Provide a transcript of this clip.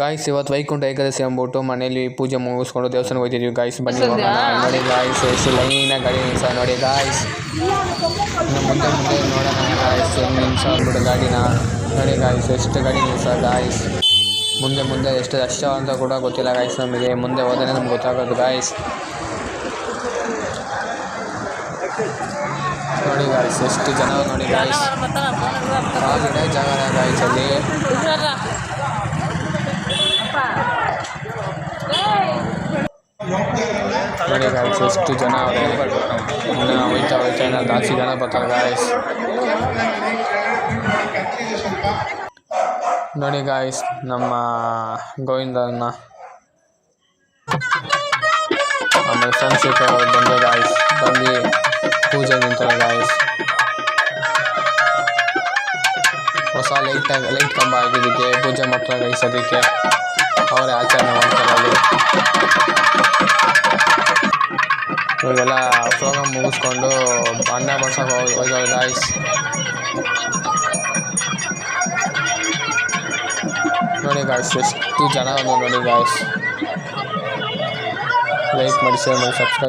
Guys ಇವತ್ತು ವೈಕುಂಠ ಏಕಾದಶಿ ಅಂದ್ಬಿಟ್ಟು ಮನೇಲಿ ಪೂಜೆ ಮುಗಿಸ್ಕೊಂಡು ದೇವಸ್ಥಾನಕ್ಕೆ ಹೋಗ್ತಿದ್ದೀವಿ ಗಾಯ್ಸ್. ಬನ್ನಿ ಹೋಗೋಣ. ನೋಡಿ ಗಾಯ್ಸ್ ಎಷ್ಟು ಲೈನಾಗಿ ಗಾಡಿ ನಿಲ್ಸ ನೋಡಿ ಗಾಯ್ಸ್. ಮುಂದೆ ನೋಡೋಣ ಗಾಯ್ಸ್ ಹೆಂಗೆ ನಿಲ್ಸ ಅಂದ್ಬಿಟ್ಟು ಗಾಡಿನ ನೋಡಿ ಗಾಯ್ಸ್ ಎಷ್ಟು ಗಾಡಿ ನಿಲ್ಸ ಗಾಯ್ಸ್. ಮುಂದೆ ಎಷ್ಟು ರಶ್ ಅಂತ ಕೂಡ ಗೊತ್ತಿಲ್ಲ ಗಾಯ್ಸ್. ನಮಗೆ ಮುಂದೆ ಹೋದರೆ ನಮ್ಗೆ ಗೊತ್ತಾಗೋದು ಗಾಯ್ಸ್. ನೋಡಿ ಗಾಯ್ಸ್ ಎಷ್ಟು ಜನ ನೋಡಿ ಗಾಯ್ಸ್. ಕಾಲಿಡೋ ಜಾಗ ಗಾಯ್ಸ್ ಅಲ್ಲಿ. ನೋಡಿ ಗಾಯ್ಸ್ ಎಷ್ಟು ಜನ ಇನ್ನು ಹೋಯ್ತಾ ಇನ್ನು ಜಾಸ್ತಿ ಜನ ಬರ್ತಾರೆ ಗಾಯ್ಸ್. ನೋಡಿ ಗಾಯ್ಸ್ ನಮ್ಮ ಗೋವಿಂದನ್ನ ಆಮೇಲೆ ಸೋಮಶೇಖರ್ ಅವ್ರು ಬಂದು ಗಾಯ್ಸ್ ಬಂದು ಪೂಜೆ ನಿಂತಾರೆ ಗಾಯ್ಸ್. ಹೊಸ ಲೈಟ್ ಕಂಬ ಆಗಿದ್ದಕ್ಕೆ ಪೂಜೆ ಮಾಡ್ತಾರೆ ಗಾಯ್ಸ್. ಅದಕ್ಕೆ ಅವರೇ ಆಚರಣೆ ಮಾಡ್ತಾರೆ ಅಲ್ಲಿ. ಇವಾಗೆಲ್ಲ ಪ್ರೋಗ್ರಾಮ್ ಮುಗಿಸ್ಕೊಂಡು ಅನ್ನ ಬಡ್ಸೋಕೆ ಹೋಗೋದು ಗಾಯ್ಸ್. ನೋಡಿ ಗಾಯ್ಸ್ ಎಷ್ಟು ಜನ ನೋಡಿ ಗಾಯ್ಸ್. ಲೈಕ್ ಮಾಡಿ ಶೇರ್ ಮಾಡಿ ಸಬ್ಸ್ಕ್ರೈಬ್